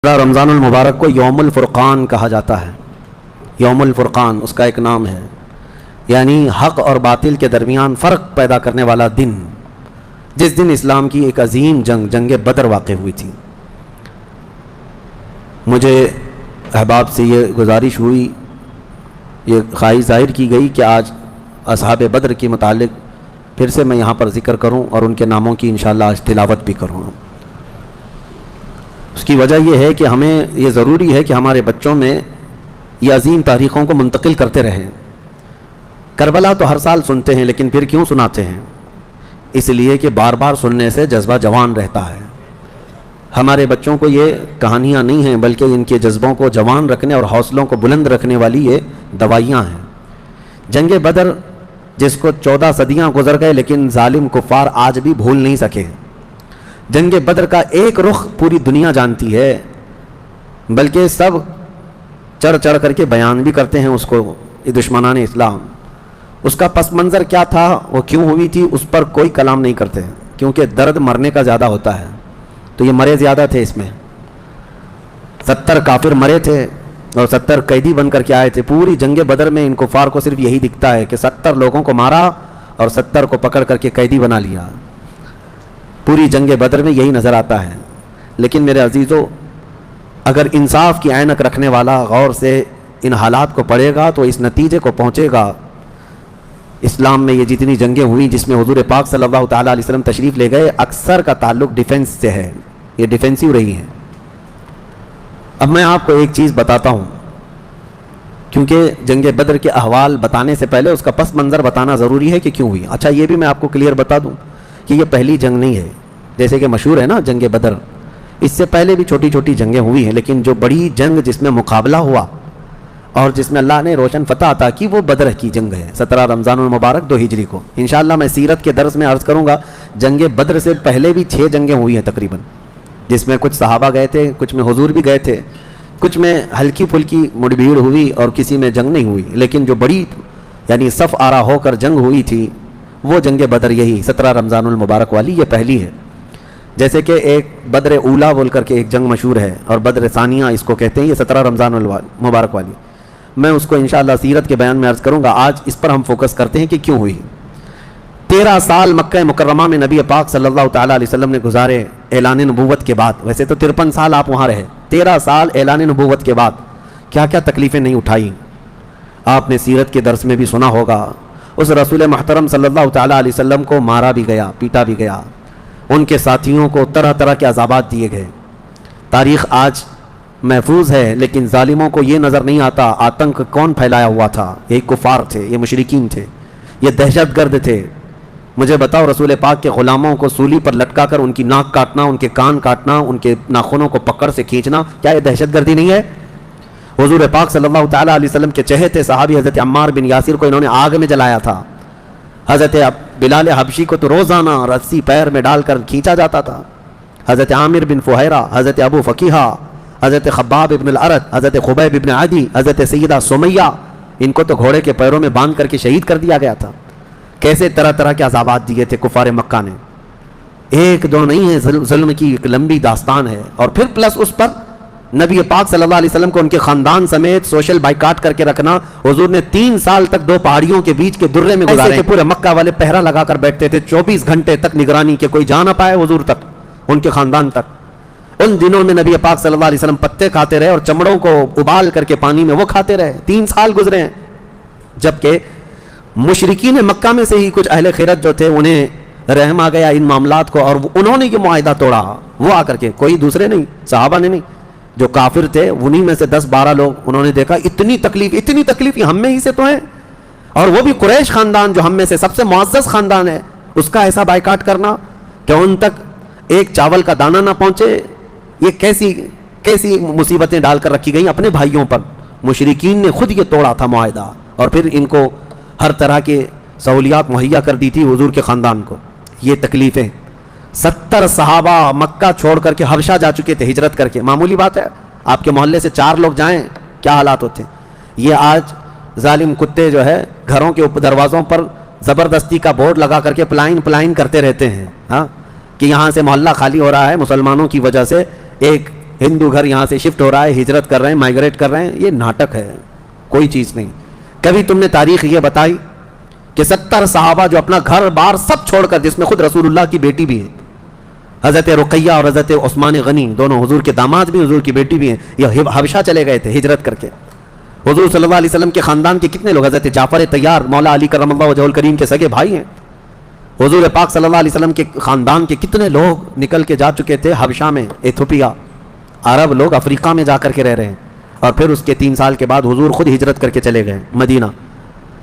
رمضان المبارک کو یوم الفرقان کہا جاتا ہے۔ یوم الفرقان اس کا ایک نام ہے، یعنی حق اور باطل کے درمیان فرق پیدا کرنے والا دن، جس دن اسلام کی ایک عظیم جنگ بدر واقع ہوئی تھی۔ مجھے احباب سے یہ گزارش ہوئی، یہ خواہش ظاہر کی گئی کہ آج اصحاب بدر کے متعلق پھر سے میں یہاں پر ذکر کروں اور ان کے ناموں کی انشاءاللہ آج تلاوت بھی کروں۔ اس کی وجہ یہ ہے کہ ہمیں یہ ضروری ہے کہ ہمارے بچوں میں یہ عظیم تاریخوں کو منتقل کرتے رہیں۔ کربلا تو ہر سال سنتے ہیں، لیکن پھر کیوں سناتے ہیں؟ اس لیے کہ بار بار سننے سے جذبہ جوان رہتا ہے۔ ہمارے بچوں کو یہ کہانیاں نہیں ہیں، بلکہ ان کے جذبوں کو جوان رکھنے اور حوصلوں کو بلند رکھنے والی یہ دوائیاں ہیں۔ جنگ بدر جس کو 14 صدیاں گزر گئے، لیکن ظالم کفار آج بھی بھول نہیں سکے۔ جنگ بدر کا ایک رخ پوری دنیا جانتی ہے، بلکہ سب چڑھ چڑھ کر کے بیان بھی کرتے ہیں اس کو، یہ دشمنان اسلام۔ اس کا پس منظر کیا تھا، وہ کیوں ہوئی تھی، اس پر کوئی کلام نہیں کرتے، کیونکہ درد مرنے کا زیادہ ہوتا ہے۔ تو یہ مرے زیادہ تھے، اس میں 70 کافر مرے تھے اور 70 قیدی بن کر کے آئے تھے۔ پوری جنگ بدر میں ان کفار کو صرف یہی دکھتا ہے کہ 70 لوگوں کو مارا اور 70 کو پکڑ کر کے قیدی بنا لیا۔ پوری جنگ بدر میں یہی نظر آتا ہے۔ لیکن میرے عزیزو، اگر انصاف کی عینک رکھنے والا غور سے ان حالات کو پڑھے گا تو اس نتیجے کو پہنچے گا، اسلام میں یہ جتنی جنگیں ہوئیں جس میں حضور پاک صلی اللہ تعالیٰ علیہ وسلم تشریف لے گئے، اکثر کا تعلق ڈیفنس سے ہے، یہ ڈیفینسو رہی ہیں۔ اب میں آپ کو ایک چیز بتاتا ہوں، کیونکہ جنگ بدر کے احوال بتانے سے پہلے اس کا پس منظر بتانا ضروری ہے کہ کیوں ہوئی۔ اچھا، یہ بھی میں آپ کو کلیئر بتا دوں کہ یہ پہلی جنگ نہیں ہے، جیسے کہ مشہور ہے نا جنگ بدر، اس سے پہلے بھی چھوٹی چھوٹی جنگیں ہوئی ہیں، لیکن جو بڑی جنگ جس میں مقابلہ ہوا اور جس میں اللہ نے روشن فتح عطا کی، وہ بدر کی جنگ ہے، 17 رمضان المبارک 2 ہجری کو۔ انشاءاللہ میں سیرت کے درس میں عرض کروں گا، جنگ بدر سے پہلے بھی 6 جنگیں ہوئی ہیں تقریباً، جس میں کچھ صحابہ گئے تھے، کچھ میں حضور بھی گئے تھے، کچھ میں ہلکی پھلکی مڑ بھیڑ ہوئی اور کسی میں جنگ نہیں ہوئی، لیکن جو بڑی یعنی صف آرا ہو کر جنگ ہوئی تھی وہ جنگ بدر یہی 17 رمضان المبارک والی، یہ پہلی ہے۔ جیسے کہ ایک بدر اولا بول کر کے ایک جنگ مشہور ہے، اور بدر ثانیہ اس کو کہتے ہیں، یہ 17 رمضان المبارک والی، میں اس کو انشاءاللہ سیرت کے بیان میں عرض کروں گا۔ آج اس پر ہم فوکس کرتے ہیں کہ کیوں ہوئی۔ 13 سال مکہ مکرمہ میں نبی پاک صلی اللہ تعالیٰ علیہ وسلم نے گزارے اعلان نبوت کے بعد، ویسے تو 53 سال آپ وہاں رہے، 13 سال اعلان نبوت کے بعد کیا کیا تکلیفیں نہیں اٹھائی۔ آپ نے سیرت کے درس میں بھی سنا ہوگا، اس رسول محترم صلی اللہ تعالیٰ علیہ وسلم کو مارا بھی گیا، پیٹا بھی گیا، ان کے ساتھیوں کو طرح طرح کے عذابات دیے گئے۔ تاریخ آج محفوظ ہے، لیکن ظالموں کو یہ نظر نہیں آتا آتنک کون پھیلایا ہوا تھا۔ یہ کفار تھے، یہ مشرکین تھے، یہ دہشت گرد تھے۔ مجھے بتاؤ، رسول پاک کے غلاموں کو سولی پر لٹکا کر ان کی ناک کاٹنا، ان کے کان کاٹنا، ان کے ناخنوں کو پکڑ سے کھینچنا، کیا یہ دہشت گردی نہیں ہے؟ حضور پاک صلی اللہ تعالیٰ علیہ وسلم کے چہتے صحابی حضرت عمار بن یاسر کو انہوں نے آگ میں جلایا تھا۔ حضرت بلال حبشی کو تو روزانہ رسی پیر میں ڈال کر کھینچا جاتا تھا۔ حضرت عامر بن فہیرہ، حضرت ابو فقیہہ، حضرت خباب ابن الارت، حضرت خبیب ابن عدی، حضرت سیدہ سمیہ، ان کو تو گھوڑے کے پیروں میں باندھ کر کے شہید کر دیا گیا تھا۔ کیسے طرح طرح کے عذابات دیے تھے کفار مکہ نے، ایک دو نہیں ہے، ظلم کی ایک لمبی داستان ہے۔ اور پھر پلس اس پر نبی پاک صلی اللہ علیہ وسلم کو ان کے خاندان سمیت سوشل بائیکاٹ کر کے رکھنا۔ حضور نے 3 سال تک 2 پہاڑیوں کے بیچ کے درے میں گزارے کہ پورے مکہ والے پہرا لگا کر بیٹھتے تھے، 24 گھنٹے تک نگرانی کے، کوئی جا نہ پائے حضور تک، ان کے خاندان تک۔ ان دنوں میں نبی پاک صلی اللہ علیہ وسلم پتے کھاتے رہے اور چمڑوں کو ابال کر کے پانی میں وہ کھاتے رہے۔ 3 سال گزرے ہیں، جبکہ مشرکین مکہ میں سے ہی کچھ اہل خیرت جو تھے انہیں رحم آ گیا ان معاملات کو، اور انہوں نے یہ معاہدہ توڑا، وہ آ کر کے، کوئی دوسرے نہیں، صحابہ نے نہیں، جو کافر تھے انہی میں سے 10-12 لوگ، انہوں نے دیکھا اتنی تکلیف یہ ہم میں ہی سے تو ہے، اور وہ بھی قریش خاندان جو ہم میں سے سب سے معزز خاندان ہے، اس کا ایسا بائیکاٹ کرنا کہ ان تک ایک چاول کا دانہ نہ پہنچے، یہ کیسی مصیبتیں ڈال کر رکھی گئیں اپنے بھائیوں پر۔ مشرکین نے خود یہ توڑا تھا معاہدہ، اور پھر ان کو ہر طرح کے سہولیات مہیا کر دی تھی حضور کے خاندان کو۔ یہ تکلیفیں، 70 صحابہ مکہ چھوڑ کر کے حبشہ جا چکے تھے ہجرت کر کے، معمولی بات ہے، آپ کے محلے سے 4 لوگ جائیں کیا حالات ہوتے ہیں۔ یہ آج ظالم کتے جو ہے گھروں کے دروازوں پر زبردستی کا بورڈ لگا کر کے پلائن کرتے رہتے ہیں، ہاں، کہ یہاں سے محلہ خالی ہو رہا ہے مسلمانوں کی وجہ سے، ایک ہندو گھر یہاں سے شفٹ ہو رہا ہے, ہجرت کر رہے ہیں, مائگریٹ کر رہے ہیں, یہ ناٹک ہے, کوئی چیز نہیں. کبھی تم نے تاریخ یہ بتائی کہ 70 صحابہ جو اپنا گھر بار سب چھوڑ کر, جس میں خود رسول اللہ کی بیٹی بھی ہے, حضرت رقیہ اور حضرت عثمان غنی, دونوں حضور کے داماد بھی, حضور کی بیٹی بھی ہیں, یہ حبشہ چلے گئے تھے ہجرت کر کے. حضور صلی اللہ علیہ وسلم کے خاندان کے کتنے لوگ, حضرت جعفر طیار مولا علی کرم اللہ وجہہ الکریم کے سگے بھائی ہیں. حضور پاک صلی اللہ علیہ وسلم کے خاندان کے کتنے لوگ نکل کے جا چکے تھے حبشہ میں, ایتھوپیا, عرب لوگ افریقہ میں جا کر کے رہ رہے ہیں. اور پھر اس کے 3 سال کے بعد حضور خود ہجرت کر کے چلے گئے مدینہ.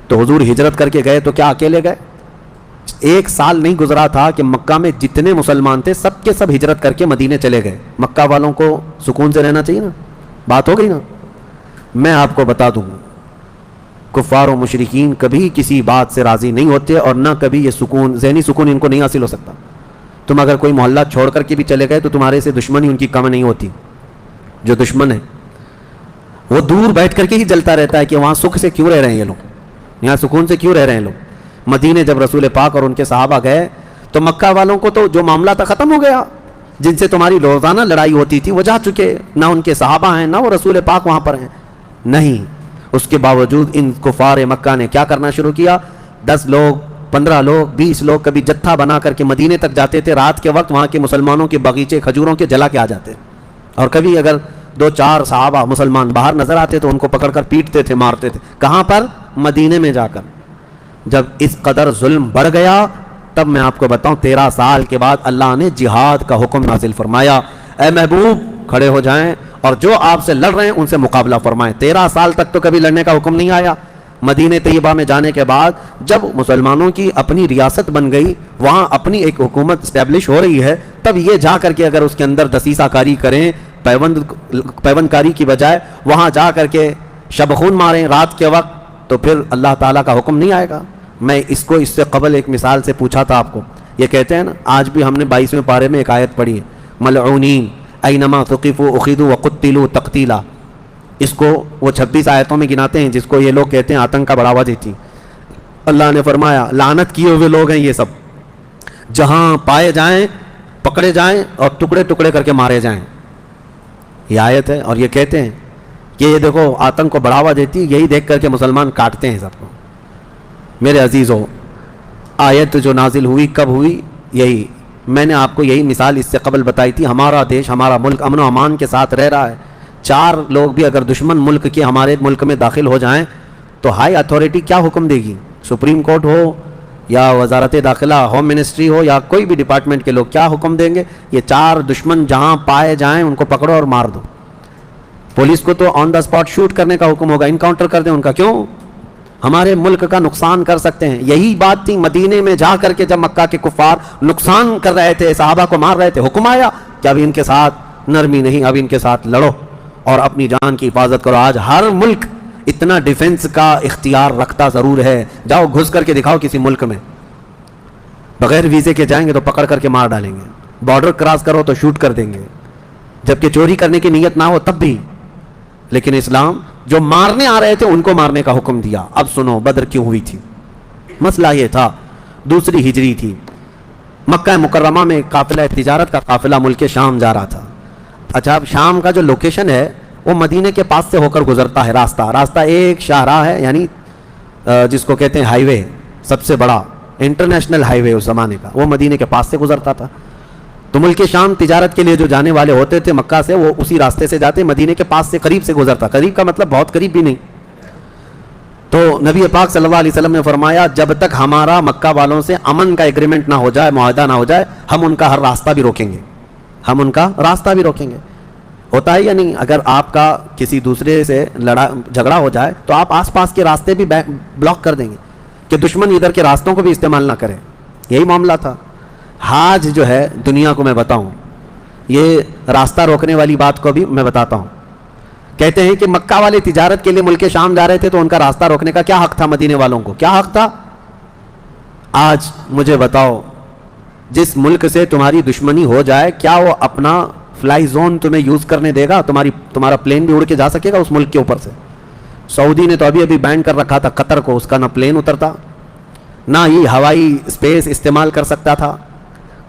تو حضور ہجرت کر کے گئے تو کیا اکیلے گئے؟ 1 سال نہیں گزرا تھا کہ مکہ میں جتنے مسلمان تھے سب کے سب ہجرت کر کے مدینے چلے گئے. مکہ والوں کو سکون سے رہنا چاہیے نا, بات ہو گئی نا. میں آپ کو بتا دوں, کفار و مشرکین کبھی کسی بات سے راضی نہیں ہوتے, اور نہ کبھی یہ سکون, ذہنی سکون ان کو نہیں حاصل ہو سکتا. تم اگر کوئی محلہ چھوڑ کر کے بھی چلے گئے تو تمہارے سے دشمنی ان کی کم نہیں ہوتی. جو دشمن ہے وہ دور بیٹھ کر کے ہی جلتا رہتا ہے کہ وہاں سکھ سے کیوں رہ رہے ہیں یہ لوگ, یہاں سکون سے کیوں رہ رہے ہیں لوگ. مدینے جب رسول پاک اور ان کے صحابہ گئے تو مکہ والوں کو تو جو معاملہ تھا ختم ہو گیا. جن سے تمہاری روزانہ لڑائی ہوتی تھی وہ جا چکے, نہ ان کے صحابہ ہیں نہ وہ رسول پاک وہاں پر ہیں. نہیں, اس کے باوجود ان کفار مکہ نے کیا کرنا شروع کیا, 10 لوگ 15 لوگ 20 لوگ کبھی جتھا بنا کر کے مدینے تک جاتے تھے. رات کے وقت وہاں کے مسلمانوں کے باغیچے کھجوروں کے جلا کے آ جاتے, اور کبھی اگر 2-4 صحابہ مسلمان باہر نظر آتے تو ان کو پکڑ کر پیٹتے تھے, مارتے تھے. کہاں پر؟ مدینے میں جا کر. جب اس قدر ظلم بڑھ گیا تب میں آپ کو بتاؤں 13 سال کے بعد اللہ نے جہاد کا حکم نازل فرمایا. اے محبوب کھڑے ہو جائیں اور جو آپ سے لڑ رہے ہیں ان سے مقابلہ فرمائیں. 13 سال تک تو کبھی لڑنے کا حکم نہیں آیا. مدینہ طیبہ میں جانے کے بعد جب مسلمانوں کی اپنی ریاست بن گئی, وہاں اپنی ایک حکومت اسٹیبلش ہو رہی ہے, تب یہ جا کر کے اگر اس کے اندر دسیسہ کاری کریں, پیوند کاری کی بجائے وہاں جا کر کے شبخون ماریں رات کے وقت, تو پھر اللہ تعالیٰ کا حکم نہیں آئے گا. میں اس کو اس سے قبل ایک مثال سے پوچھا تھا آپ کو. یہ کہتے ہیں نا, آج بھی ہم نے 22ویں پارے میں ایک آیت پڑھی ہے, ملعونین اینما ثقفوا اخذوا وقتلوا تقتیلا. اس کو وہ 26 آیتوں میں گناتے ہیں جس کو یہ لوگ کہتے ہیں آتنک کا بڑھاوا دیتی. اللہ نے فرمایا لعنت کیے ہوئے لوگ ہیں یہ سب, جہاں پائے جائیں پکڑے جائیں اور ٹکڑے ٹکڑے کر کے مارے جائیں. یہ آیت ہے, اور یہ کہتے ہیں کہ یہ دیکھو آتنک کو بڑھاوا دیتی, یہی دیکھ کر کے مسلمان کاٹتے ہیں سب کو. میرے عزیزو, آیت جو نازل ہوئی کب ہوئی؟ یہی میں نے آپ کو یہی مثال اس سے قبل بتائی تھی. ہمارا دیش, ہمارا ملک امن و امان کے ساتھ رہ رہا ہے. 4 لوگ بھی اگر دشمن ملک کے ہمارے ملک میں داخل ہو جائیں تو ہائی اتھارٹی کیا حکم دے گی؟ سپریم کورٹ ہو یا وزارت داخلہ, ہوم منسٹری ہو, یا کوئی بھی ڈپارٹمنٹ کے لوگ کیا حکم دیں گے؟ یہ 4 دشمن جہاں پائے جائیں ان کو پکڑو اور مار دو. پولیس کو تو آن دا اسپاٹ شوٹ کرنے کا حکم ہوگا, انکاؤنٹر کر دیں ان کا. کیوں؟ ہمارے ملک کا نقصان کر سکتے ہیں. یہی بات تھی مدینے میں جا کر کے جب مکہ کے کفار نقصان کر رہے تھے, صحابہ کو مار رہے تھے, حکم آیا کہ اب ان کے ساتھ نرمی نہیں, اب ان کے ساتھ لڑو اور اپنی جان کی حفاظت کرو. آج ہر ملک اتنا ڈیفنس کا اختیار رکھتا ضرور ہے. جاؤ گھس کر کے دکھاؤ کسی ملک میں, بغیر ویزے کے جائیں گے تو پکڑ کر کے مار ڈالیں گے, بارڈر کراس کرو تو شوٹ کر دیں گے, جبکہ چوری کرنے کی نیت نہ ہو تب بھی. لیکن اسلام جو مارنے آ رہے تھے ان کو مارنے کا حکم دیا. اب سنو بدر کیوں ہوئی تھی. مسئلہ یہ تھا, 2 ہجری تھی, مکہ مکرمہ میں قافلہ تجارت کا قافلہ ملک شام جا رہا تھا. اچھا, اب شام کا جو لوکیشن ہے وہ مدینے کے پاس سے ہو کر گزرتا ہے. راستہ ایک شاہراہ ہے, یعنی جس کو کہتے ہیں ہائی وے, سب سے بڑا انٹرنیشنل ہائی وے اس زمانے کا, وہ مدینے کے پاس سے گزرتا تھا. تو ملک شام تجارت کے لیے جو جانے والے ہوتے تھے مکہ سے, وہ اسی راستے سے جاتے, مدینے کے پاس سے قریب سے گزرتا. قریب کا مطلب بہت قریب بھی نہیں. تو نبی پاک صلی اللہ علیہ وسلم نے فرمایا جب تک ہمارا مکہ والوں سے امن کا ایگریمنٹ نہ ہو جائے, معاہدہ نہ ہو جائے, ہم ان کا ہر راستہ بھی روکیں گے, ہم ان کا راستہ بھی روکیں گے. ہوتا ہے یا نہیں؟ اگر آپ کا کسی دوسرے سے جھگڑا ہو جائے تو آپ آس پاس کے راستے بھی بلاک کر دیں گے کہ دشمن ادھر کے راستوں کو بھی استعمال نہ کرے. یہی معاملہ تھا. حاج جو ہے دنیا کو میں بتاؤں, یہ راستہ روکنے والی بات کو بھی میں بتاتا ہوں. کہتے ہیں کہ مکہ والے تجارت کے لیے ملک شام جا رہے تھے تو ان کا راستہ روکنے کا کیا حق تھا؟ مدینے والوں کو کیا حق تھا؟ آج مجھے بتاؤ, جس ملک سے تمہاری دشمنی ہو جائے کیا وہ اپنا فلائی زون تمہیں یوز کرنے دے گا؟ تمہارا پلین بھی اڑ کے جا سکے گا اس ملک کے اوپر سے؟ سعودی نے تو ابھی بین کر رکھا تھا قطر کو, اس کا نہ پلین اترتا نہ ہی ہوائی اسپیس استعمال کر سکتا تھا.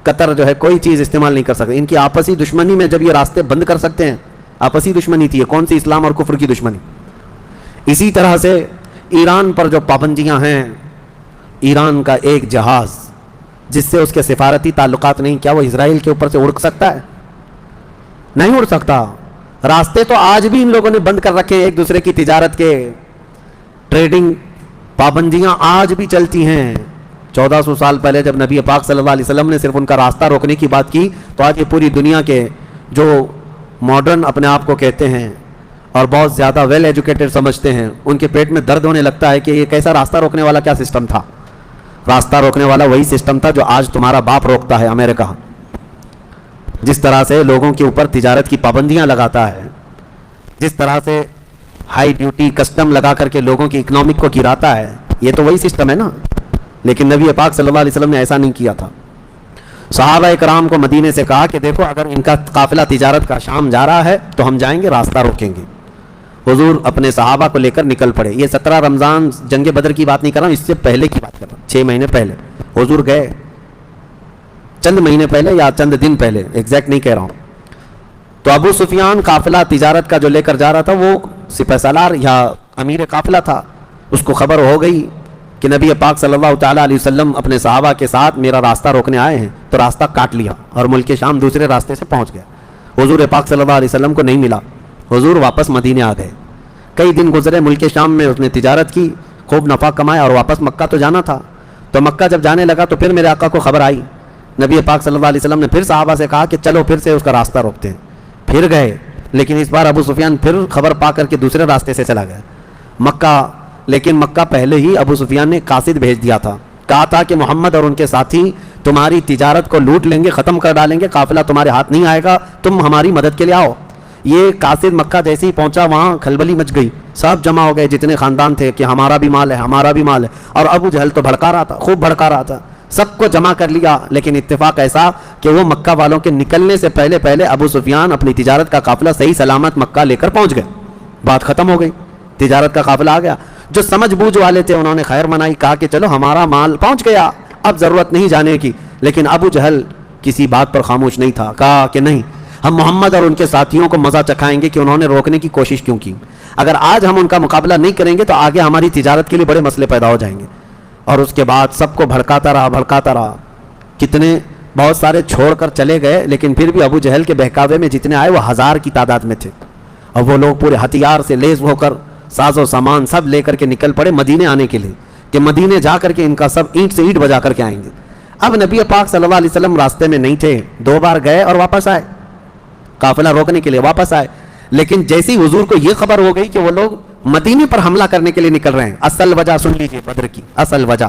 قطر جو ہے کوئی چیز استعمال نہیں کر سکتے. ان کی آپسی دشمنی میں جب یہ راستے بند کر سکتے ہیں, آپسی دشمنی تھی, کون سی اسلام اور کفر کی دشمنی. اسی طرح سے ایران پر جو پابندیاں ہیں, ایران کا ایک جہاز جس سے اس کے سفارتی تعلقات نہیں, کیا وہ اسرائیل کے اوپر سے اڑ سکتا ہے؟ نہیں اڑ سکتا. راستے تو آج بھی ان لوگوں نے بند کر رکھے ہیں ایک دوسرے کی تجارت کے, ٹریڈنگ پابندیاں آج بھی چلتی ہیں. 1400 سال پہلے جب نبی پاک صلی اللہ علیہ وسلم نے صرف ان کا راستہ روکنے کی بات کی, تو آج یہ پوری دنیا کے جو ماڈرن اپنے آپ کو کہتے ہیں اور بہت زیادہ ویل ایجوکیٹڈ سمجھتے ہیں, ان کے پیٹ میں درد ہونے لگتا ہے کہ یہ کیسا راستہ روکنے والا کیا سسٹم تھا. راستہ روکنے والا وہی سسٹم تھا جو آج تمہارا باپ روکتا ہے امریکہ. جس طرح سے لوگوں کے اوپر تجارت کی پابندیاں لگاتا ہے, جس طرح سے ہائی ڈیوٹی کسٹم لگا کر کے لوگوں کی اکنامک کو گراتا ہے, یہ تو وہی سسٹم ہے نا. لیکن نبی پاک صلی اللہ علیہ وسلم نے ایسا نہیں کیا تھا. صحابہ اکرام کو مدینے سے کہا کہ دیکھو اگر ان کا قافلہ تجارت کا شام جا رہا ہے تو ہم جائیں گے, راستہ روکیں گے. حضور اپنے صحابہ کو لے کر نکل پڑے. یہ 17 رمضان جنگ بدر کی بات نہیں کر رہا ہوں, اس سے پہلے کی بات کر رہا ہوں. 6 مہینے پہلے حضور گئے, چند مہینے پہلے یا چند دن پہلے, ایگزیکٹ نہیں کہہ رہا ہوں. تو ابو سفیان قافلہ تجارت کا جو لے کر جا رہا تھا وہ سپہ سالار یا امیر قافلہ تھا. اس کو خبر ہو گئی کہ نبی پاک صلی اللہ تعالیٰ علیہ وسلم اپنے صحابہ کے ساتھ میرا راستہ روکنے آئے ہیں, تو راستہ کاٹ لیا اور ملک شام دوسرے راستے سے پہنچ گیا. حضور پاک صلی اللہ علیہ وسلم کو نہیں ملا. حضور واپس مدینے آ گئے. کئی دن گزرے, ملک شام میں اس نے تجارت کی, خوب نفع کمایا اور واپس مکہ تو جانا تھا. تو مکہ جب جانے لگا تو پھر میرے آقا کو خبر آئی. نبی پاک صلی اللہ علیہ وسلم نے پھر صحابہ سے کہا کہ چلو پھر سے اس کا راستہ روکتے ہیں. پھر گئے, لیکن اس بار ابو سفیان پھر خبر پا کر کے دوسرے راستے سے چلا گیا مکہ. لیکن مکہ پہلے ہی ابو سفیان نے قاصد بھیج دیا تھا, کہا تھا کہ محمد اور ان کے ساتھی تمہاری تجارت کو لوٹ لیں گے, ختم کر ڈالیں گے, قافلہ تمہارے ہاتھ نہیں آئے گا, تم ہماری مدد کے لیے آؤ. یہ قاصد مکہ جیسے ہی پہنچا وہاں کھلبلی مچ گئی, سب جمع ہو گئے جتنے خاندان تھے کہ ہمارا بھی مال ہے, ہمارا بھی مال ہے. اور ابو جہل تو بھڑکا رہا تھا, خوب بھڑکا رہا تھا, سب کو جمع کر لیا. لیکن اتفاق ایسا کہ وہ مکہ والوں کے نکلنے سے پہلے پہلے ابو سفیان اپنی تجارت کا قافلہ صحیح سلامت مکہ لے کر پہنچ گئے. بات ختم ہو گئی, تجارت کا قافلہ آ گیا. جو سمجھ بوجھ والے تھے انہوں نے خیر منائی, کہا کہ چلو ہمارا مال پہنچ گیا, اب ضرورت نہیں جانے کی. لیکن ابو جہل کسی بات پر خاموش نہیں تھا, کہا کہ نہیں, ہم محمد اور ان کے ساتھیوں کو مزہ چکھائیں گے کہ انہوں نے روکنے کی کوشش کیوں کی. اگر آج ہم ان کا مقابلہ نہیں کریں گے تو آگے ہماری تجارت کے لیے بڑے مسئلے پیدا ہو جائیں گے. اور اس کے بعد سب کو بھڑکاتا رہا. کتنے بہت سارے چھوڑ کر چلے گئے, لیکن پھر بھی ابو جہل کے بہکاوے میں جتنے آئے وہ 1000 کی تعداد میں تھے. اور وہ لوگ پورے ہتھیار سے لیس ہو کر ساز و سامان سب لے کر کے نکل پڑے مدینے آنے کے لیے, کہ مدینے جا کر کے ان کا سب اینٹ سے اینٹ بجا کر کے آئیں گے. اب نبی پاک صلی اللہ علیہ وسلم راستے میں نہیں تھے, 2 بار گئے اور واپس آئے, قافلہ روکنے کے لیے واپس آئے. لیکن جیسی حضور کو یہ خبر ہو گئی کہ وہ لوگ مدینے پر حملہ کرنے کے لیے نکل رہے ہیں, اصل وجہ سن لیجیے بدر کی اصل وجہ.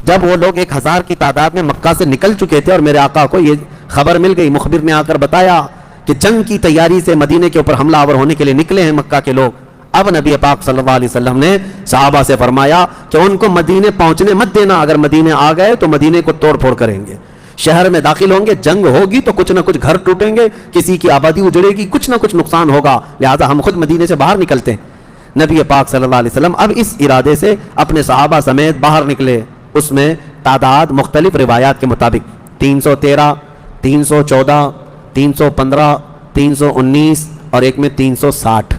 جب وہ لوگ 1000 کی تعداد میں مکہ سے نکل چکے تھے اور میرے آقا کو یہ خبر مل گئی, مخبر نے آ کر بتایا کہ جنگ کی تیاری سے مدینے کے اوپر حملہ آور ہونے کے لیے نکلے ہیں مکہ کے لوگ. اب نبی پاک صلی اللہ علیہ وسلم نے صحابہ سے فرمایا کہ ان کو مدینے پہنچنے مت دینا, اگر مدینے آ گئے تو مدینے کو توڑ پھوڑ کریں گے, شہر میں داخل ہوں گے, جنگ ہوگی تو کچھ نہ کچھ گھر ٹوٹیں گے, کسی کی آبادی اجڑے گی, کچھ نہ کچھ نقصان ہوگا, لہذا ہم خود مدینے سے باہر نکلتے ہیں. نبی پاک صلی اللہ علیہ وسلم اب اس ارادے سے اپنے صحابہ سمیت باہر نکلے. اس میں تعداد مختلف روایات کے مطابق 313, 314, 315, 319 اور ایک میں 360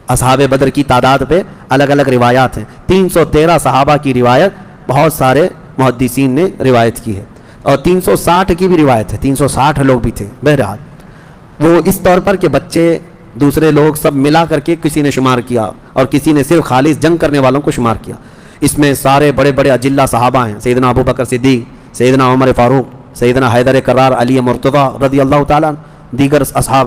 اصحاب بدر کی تعداد پہ الگ الگ روایات ہیں. 313 صحابہ کی روایت بہت سارے محدثین نے روایت کی ہے, اور 360 کی بھی روایت ہے, 360 لوگ بھی تھے. بہرحال وہ اس طور پر کہ بچے دوسرے لوگ سب ملا کر کے کسی نے شمار کیا, اور کسی نے صرف خالص جنگ کرنے والوں کو شمار کیا. اس میں سارے بڑے بڑے اجلہ صحابہ ہیں, سیدنا ابو بکر صدیق, سیدنا عمر فاروق, سیدنا حیدر کرار, علی مرتضیٰ رضی اللہ تعالیٰ, دیگر اصحاب.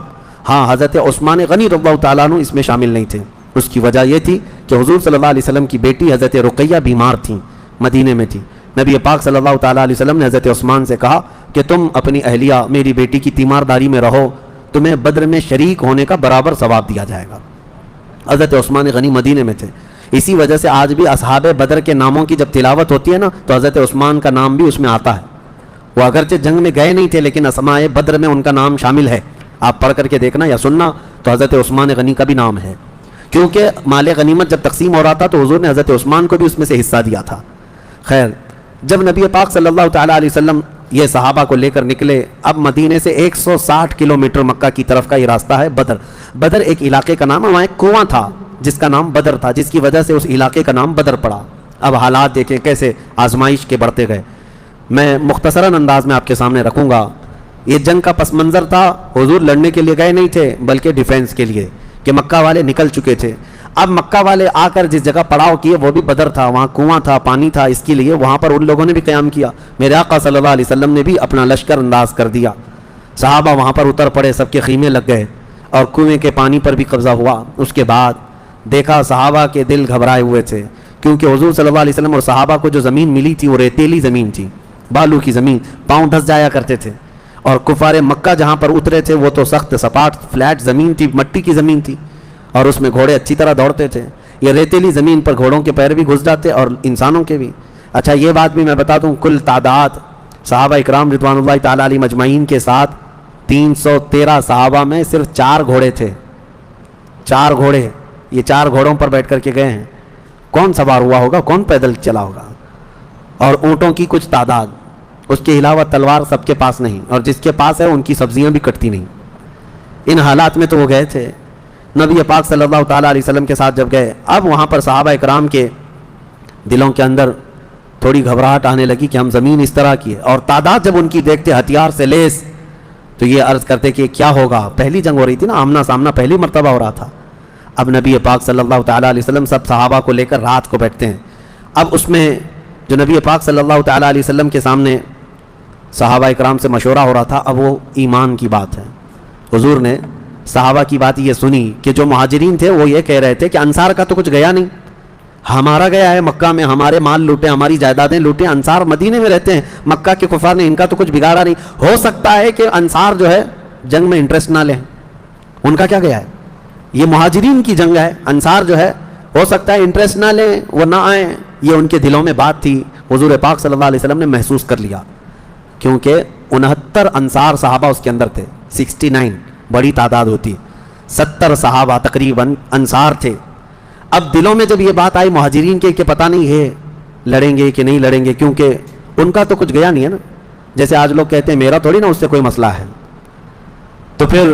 ہاں, حضرت عثمان غنی رضی اللہ تعالیٰ عنہ اس میں شامل نہیں تھے. اس کی وجہ یہ تھی کہ حضور صلی اللہ علیہ وسلم کی بیٹی حضرت رقیہ بیمار تھیں, مدینے میں تھی. نبی پاک صلی اللہ تعالیٰ علیہ وسلم نے حضرت عثمان سے کہا کہ تم اپنی اہلیہ میری بیٹی کی تیمارداری میں رہو, تمہیں بدر میں شریک ہونے کا برابر ثواب دیا جائے گا. حضرت عثمان غنی مدینے میں تھے. اسی وجہ سے آج بھی اصحاب بدر کے ناموں کی جب تلاوت ہوتی ہے نا تو حضرت عثمان کا نام بھی اس میں آتا ہے. وہ اگرچہ جنگ میں گئے نہیں تھے لیکن اسماء بدر میں ان کا نام شامل ہے. آپ پڑھ کر کے دیکھنا یا سننا تو حضرت عثمان غنی کا بھی نام ہے, کیونکہ مال غنیمت جب تقسیم ہو رہا تھا تو حضور نے حضرت عثمان کو بھی اس میں سے حصہ دیا تھا. خیر, جب نبی پاک صلی اللہ تعالیٰ علیہ وسلم یہ صحابہ کو لے کر نکلے. اب مدینے سے 160 کلومیٹر مکہ کی طرف کا یہ راستہ ہے. بدر ایک علاقے کا نام ہے, وہاں ایک کنواں تھا جس کا نام بدر تھا, جس کی وجہ سے اس علاقے کا نام بدر پڑا. اب حالات دیکھیں کیسے آزمائش کے بڑھتے گئے. میں مختصراً انداز میں آپ کے سامنے رکھوں گا. یہ جنگ کا پس منظر تھا. حضور لڑنے کے لیے گئے نہیں تھے بلکہ ڈیفینس کے لیے, کہ مکہ والے نکل چکے تھے. اب مکہ والے آ کر جس جگہ پڑاؤ کیے وہ بھی بدر تھا, وہاں کنواں تھا, پانی تھا, اس کے لیے وہاں پر ان لوگوں نے بھی قیام کیا. میرے آقا صلی اللہ علیہ وسلم نے بھی اپنا لشکر انداز کر دیا. صحابہ وہاں پر اتر پڑے, سب کے خیمے لگ گئے اور کنویں کے پانی پر بھی قبضہ ہوا. اس کے بعد دیکھا صحابہ کے دل گھبرائے ہوئے تھے, کیونکہ حضور صلی اللہ علیہ وسلم اور صحابہ کو جو زمین ملی تھی وہ ریتیلی زمین تھی, بالو کی زمین, پاؤں دھس جایا کرتے تھے. اور کفار مکہ جہاں پر اترے تھے وہ تو سخت سپاٹ فلیٹ زمین تھی, مٹی کی زمین تھی, اور اس میں گھوڑے اچھی طرح دوڑتے تھے. یہ ریتیلی زمین پر گھوڑوں کے پیر بھی گھس جاتے اور انسانوں کے بھی. اچھا یہ بات بھی میں بتا دوں, کل تعداد صحابہ اکرام رضوان اللہ تعالی علیہ مجمعین کے ساتھ 313 صحابہ میں صرف 4 گھوڑے تھے. 4 گھوڑے, یہ 4 گھوڑوں پر بیٹھ کر کے گئے ہیں. کون سوار ہوا ہوگا, کون پیدل چلا ہوگا؟ اور اونٹوں کی کچھ تعداد, اس کے علاوہ تلوار سب کے پاس نہیں, اور جس کے پاس ہے ان کی سبزیاں بھی کٹتی نہیں. ان حالات میں تو وہ گئے تھے. نبی پاک صلی اللہ تعالیٰ علیہ وسلم کے ساتھ جب گئے, اب وہاں پر صحابہ اکرام کے دلوں کے اندر تھوڑی گھبراہٹ آنے لگی کہ ہم زمین اس طرح کی ہے, اور تعداد جب ان کی دیکھتے ہتھیار سے لیس, تو یہ عرض کرتے کہ کیا ہوگا. پہلی جنگ ہو رہی تھی نا, آمنا سامنا پہلی مرتبہ ہو رہا تھا. اب نبی پاک صلی اللہ تعالیٰ علیہ وسلم سب صحابہ کو لے کر رات کو بیٹھتے ہیں. اب اس میں جو نبی پاک صلی اللہ تعالیٰ علیہ وسلم کے سامنے صحابہ اکرام سے مشورہ ہو رہا تھا, اب وہ ایمان کی بات ہے. حضور نے صحابہ کی بات یہ سنی کہ جو مہاجرین تھے وہ یہ کہہ رہے تھے کہ انصار کا تو کچھ گیا نہیں, ہمارا گیا ہے مکہ میں, ہمارے مال لوٹے, ہماری جائیدادیں لوٹے. انصار مدینے میں رہتے ہیں, مکہ کے کفار نے ان کا تو کچھ بگاڑا نہیں. ہو سکتا ہے کہ انصار جو ہے جنگ میں انٹرسٹ نہ لیں, ان کا کیا گیا ہے, یہ مہاجرین کی جنگ ہے. انصار جو ہے ہو سکتا ہے انٹرسٹ نہ لیں, وہ نہ آئیں. یہ ان کے دلوں میں بات تھی. حضور پاک صلی اللہ علیہ وسلم نے محسوس کر لیا, کیونکہ 69 انصار صحابہ اس کے اندر تھے. 69 بڑی تعداد ہوتی, 70 صحابہ تقریباً انصار تھے. اب دلوں میں جب یہ بات آئی مہاجرین کے کہ پتہ نہیں ہے لڑیں گے کہ نہیں لڑیں گے, کیونکہ ان کا تو کچھ گیا نہیں ہے نا. جیسے آج لوگ کہتے ہیں میرا تھوڑی نا اس سے کوئی مسئلہ ہے. تو پھر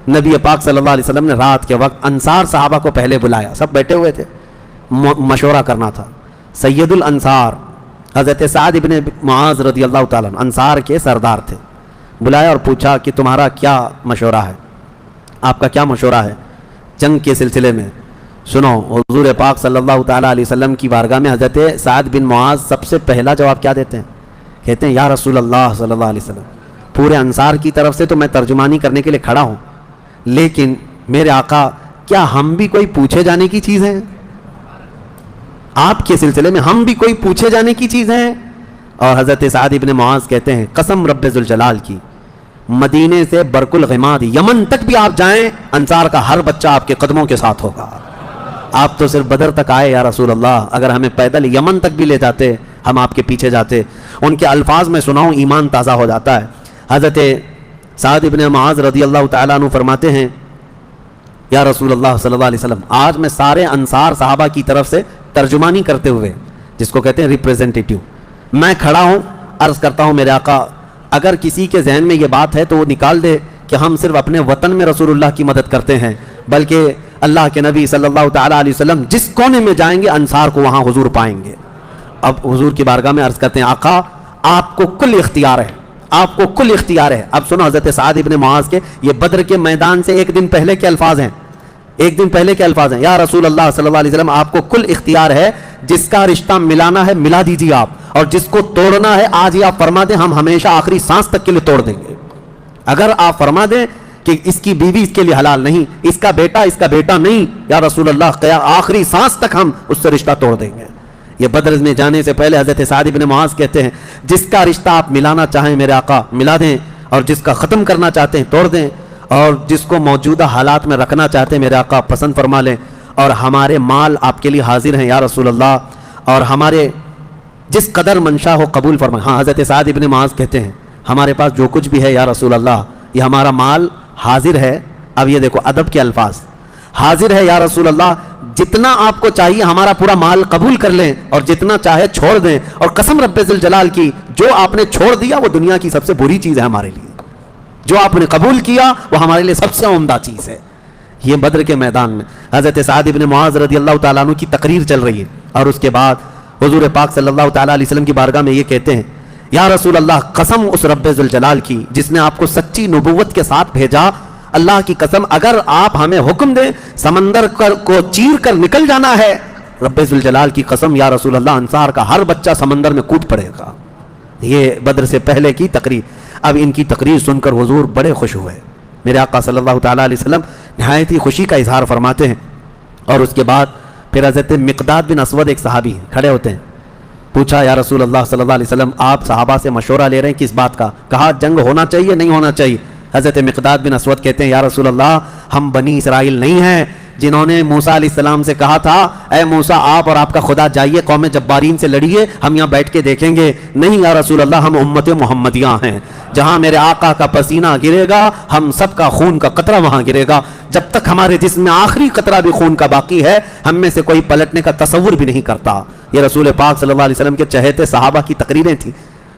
نبی پاک صلی اللہ علیہ وسلم نے رات کے وقت انصار صحابہ کو پہلے بلایا. سب بیٹھے ہوئے تھے, مشورہ کرنا تھا. سید الانصار حضرت سعد ابن معاذ رضی اللہ تعالیٰ انصار کے سردار تھے. بلایا اور پوچھا کہ تمہارا کیا مشورہ ہے, آپ کا کیا مشورہ ہے جنگ کے سلسلے میں. سنو, حضور پاک صلی اللہ تعالیٰ علیہ وسلم کی بارگاہ میں حضرت سعد بن معاذ سب سے پہلا جواب کیا دیتے ہیں؟ کہتے ہیں یا رسول اللہ صلی اللہ علیہ وسلم, پورے انصار کی طرف سے تو میں ترجمانی کرنے کے لیے کھڑا ہوں, لیکن میرے آقا کیا ہم بھی کوئی پوچھے جانے کی چیز ہیں؟ آپ کے سلسلے میں ہم بھی کوئی پوچھے جانے کی چیز ہیں؟ اور حضرت سعد ابن معاذ کہتے ہیں قسم رب ذوالجلال کی, مدینے سے برق الغماد یمن تک بھی آپ جائیں, انصار کا ہر بچہ آپ کے قدموں کے ساتھ ہوگا. آپ تو صرف بدر تک آئے یا رسول اللہ, اگر ہمیں پیدل یمن تک بھی لے جاتے ہم آپ کے پیچھے جاتے. ان کے الفاظ میں سناؤں ایمان تازہ ہو جاتا ہے. حضرت سعد ابن معاذ رضی اللہ تعالیٰ عنہ فرماتے ہیں یا رسول اللہ صلی اللہ علیہ وسلم, آج میں سارے انصار صحابہ کی طرف سے ترجمانی کرتے ہوئے, جس کو کہتے ہیں ریپریزنٹیٹیو, میں کھڑا ہوں, عرض کرتا ہوں میرے آقا اگر کسی کے ذہن میں یہ بات ہے تو وہ نکال دے کہ ہم صرف اپنے وطن میں رسول اللہ کی مدد کرتے ہیں, بلکہ اللہ کے نبی صلی اللہ تعالیٰ علیہ وسلم جس کونے میں جائیں گے انصار کو وہاں حضور پائیں گے. اب حضور کی بارگاہ میں عرض کرتے ہیں آقا آپ کو کل اختیار ہے, آپ کو کل اختیار ہے. اب سنو حضرت سعد ابن معاذ کے یہ بدر کے میدان سے ایک دن پہلے کے الفاظ ہیں, ایک دن پہلے کے الفاظ ہیں. یا رسول اللہ صلی اللہ علیہ وسلم آپ کو کل اختیار ہے, جس کا رشتہ ملانا ہے ملا دیجیے آپ, اور جس کو توڑنا ہے آج ہی آپ فرما دیں, ہم ہمیشہ آخری سانس تک کے لیے توڑ دیں گے. اگر آپ فرما دیں کہ اس کی بیوی اس کے لیے حلال نہیں, اس کا بیٹا نہیں, یا رسول اللہ آخری سانس تک ہم اس سے رشتہ توڑ دیں گے. یہ بدر میں جانے سے پہلے حضرت سعد ابن معاذ کہتے ہیں جس کا رشتہ آپ ملانا چاہیں میرے آقا ملا دیں, اور جس کا ختم کرنا چاہتے ہیں توڑ دیں, اور جس کو موجودہ حالات میں رکھنا چاہتے ہیں میرے آقا پسند فرما لیں, اور ہمارے مال آپ کے لیے حاضر ہیں یا رسول اللہ, اور ہمارے جس قدر منشا ہو قبول فرمائیں. ہاں حضرت سعد ابن معاذ کہتے ہیں ہمارے پاس جو کچھ بھی ہے یا رسول اللہ یہ ہمارا مال حاضر ہے. اب یہ دیکھو ادب کے الفاظ, حاضر ہے یا رسول اللہ، جتنا آپ کو چاہیے ہمارا پورا مال قبول کر لیں اور جتنا چاہے چھوڑ دیں، اور قسم رب ذوالجلال کی جو آپ نے چھوڑ دیا وہ دنیا کی سب سے بری چیز ہے ہمارے لیے، جو آپ نے قبول کیا وہ ہمارے لیے سب سے عمدہ چیز ہے۔ یہ بدر کے میدان میں حضرت سعد بن معاذ رضی اللہ تعالیٰ عنہ کی تقریر چل رہی ہے، اور اس کے بعد حضور پاک صلی اللہ تعالیٰ علیہ وسلم کی بارگاہ میں یہ کہتے ہیں، یا رسول اللہ، قسم اس رب ذوالجلال کی جس نے آپ کو سچی نبوت کے ساتھ بھیجا، اللہ کی قسم اگر آپ ہمیں حکم دیں سمندر کو چیر کر نکل جانا ہے، رب ذوالجلال کی قسم یا رسول اللہ، انصار کا ہر بچہ سمندر میں کود پڑے گا۔ یہ بدر سے پہلے کی تقریر۔ اب ان کی تقریر سن کر حضور بڑے خوش ہوئے، میرے آقا صلی اللہ تعالیٰ علیہ وسلم نہایت ہی خوشی کا اظہار فرماتے ہیں، اور اس کے بعد پھر حضرت مقداد بن اسود ایک صحابی کھڑے ہوتے ہیں، پوچھا یا رسول اللہ صلی اللہ علیہ وسلم، آپ صحابہ سے مشورہ لے رہے ہیں کس بات کا؟ کہا جنگ ہونا چاہیے نہیں ہونا چاہیے؟ حضرت مقداد بن اسود کہتے ہیں یا رسول اللہ، ہم بنی اسرائیل نہیں ہیں جنہوں نے موسیٰ علیہ السلام سے کہا تھا اے موسیٰ آپ اور آپ کا خدا جائیے قوم جبارین سے لڑیے، ہم یہاں بیٹھ کے دیکھیں گے۔ نہیں یا رسول اللہ، ہم امت محمدیہ ہیں، جہاں میرے آقا کا پسینہ گرے گا ہم سب کا خون کا قطرہ وہاں گرے گا، جب تک ہمارے جسم میں آخری قطرہ بھی خون کا باقی ہے ہم میں سے کوئی پلٹنے کا تصور بھی نہیں کرتا۔ یہ رسول پاک صلی اللہ علیہ وسلم کے چہیتے صحابہ کی تقریریں تھیں،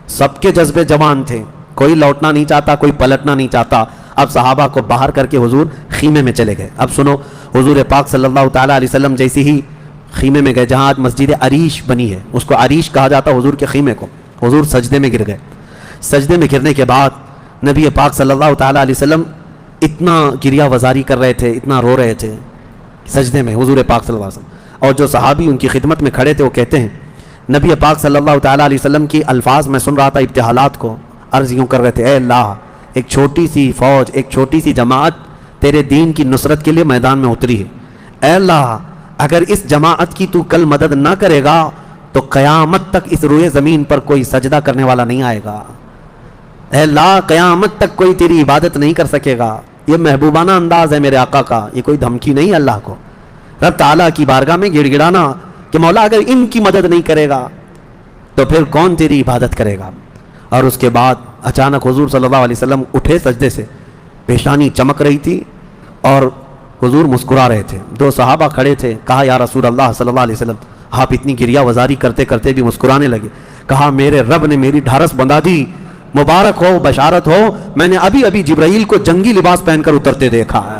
سب کے جذبے جوان تھے، کوئی لوٹنا نہیں چاہتا، کوئی پلٹنا نہیں چاہتا۔ اب صحابہ کو باہر کر کے حضور خیمے میں چلے گئے۔ اب سنو، حضور پاک صلی اللہ تعالیٰ علیہ وسلم جیسی ہی خیمے میں گئے، جہاں آج مسجد عریش بنی ہے، اس کو عریش کہا جاتا حضور کے خیمے کو، حضور سجدے میں گر گئے۔ سجدے میں گرنے کے بعد نبی پاک صلی اللہ تعالیٰ علیہ وسلم اتنا گریہ وزاری کر رہے تھے، اتنا رو رہے تھے سجدے میں حضور پاک صلی اللہ علیہ وسلم، اور جو صحابی ان کی خدمت میں کھڑے تھے وہ کہتے ہیں نبی پاک صلی اللہ تعالیٰ علیہ وسلم کی الفاظ میں سن رہا تھا، ابتحالات کو عرض یوں کر رہے تھے، اے اللہ، ایک چھوٹی سی فوج، ایک چھوٹی سی جماعت تیرے دین کی نصرت کے لیے میدان میں اتری ہے، اے اللہ اگر اس جماعت کی تو کل مدد نہ کرے گا تو قیامت تک اس روئے زمین پر کوئی سجدہ کرنے والا نہیں آئے گا، اے اللہ قیامت تک کوئی تیری عبادت نہیں کر سکے گا۔ یہ محبوبانہ انداز ہے میرے آقا کا، یہ کوئی دھمکی نہیں ہے اللہ کو، رب تعالیٰ کی بارگاہ میں گڑ گڑانا کہ مولا اگر ان کی مدد نہیں کرے گا تو پھر کون تیری عبادت کرے گا۔ اور اس کے بعد اچانک حضور صلی اللہ علیہ وسلم اٹھے سجدے سے، پیشانی چمک رہی تھی اور حضور مسکرا رہے تھے۔ دو صحابہ کھڑے تھے، کہا یا رسول اللہ صلی اللہ علیہ وسلم، آپ اتنی گریہ وزاری کرتے کرتے بھی مسکرانے لگے۔ کہا میرے رب نے میری ڈھارس بندھا دی، مبارک ہو، بشارت ہو، میں نے ابھی ابھی جبرائیل کو جنگی لباس پہن کر اترتے دیکھا ہے،